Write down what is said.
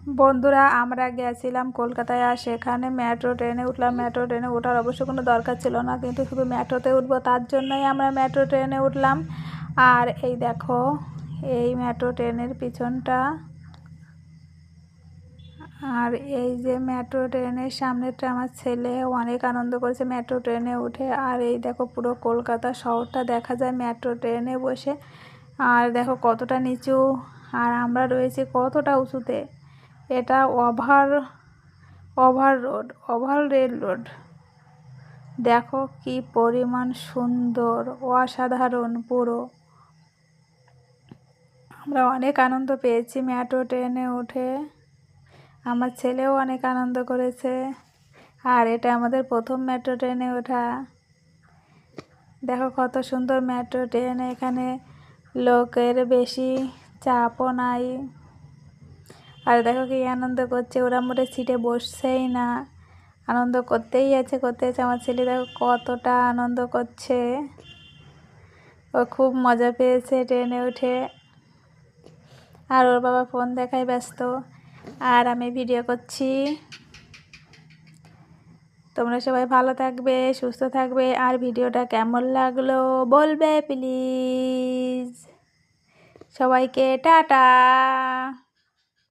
বন্ধুরা, আমরা গেছিলাম কলকাতায়, আর সেখানে মেট্রো ট্রেনে উঠলাম। মেট্রো ট্রেনে ওঠার অবশ্য কোনো দরকার ছিল না, কিন্তু শুধু মেট্রোতে উঠবো তার জন্যই আমরা মেট্রো ট্রেনে উঠলাম। আর এই দেখো, এই মেট্রো ট্রেনের পিছনটা, আর এই যে মেট্রো ট্রেনের সামনেটা আমার ছেলে অনেক আনন্দ করেছে মেট্রো ট্রেনে উঠে। আর এই দেখো, পুরো কলকাতা শহরটা দেখা যায় মেট্রো ট্রেনে বসে। আর দেখো কতটা নিচু, আর আমরা রয়েছি কতটা উঁচুতে। এটা ওভার রেল রোড। দেখো কি পরিমাণ সুন্দর, অসাধারণ পুরো। আমরা অনেক আনন্দ পেয়েছি মেট্রো ট্রেনে উঠে, আমার ছেলেও অনেক আনন্দ করেছে। আর এটা আমাদের প্রথম মেট্রো ট্রেনে ওঠা। দেখো কত সুন্দর মেট্রো ট্রেন, এখানে লোকের বেশি চাপও নাই। আর দেখো কি আনন্দ করছে, ওরা মোটে সিটে বসছেই না, আনন্দ করতেই আছে। আমার ছেলে দেখো কতটা আনন্দ করছে, ও খুব মজা পেয়েছে ট্রেনে উঠে। আর ওর বাবা ফোন দেখায় ব্যস্ত, আর আমি ভিডিও করছি। তোমরা সবাই ভালো থাকবে, সুস্থ থাকবে। আর ভিডিওটা কেমন লাগলো বলবে প্লিজ। সবাইকে টাটা।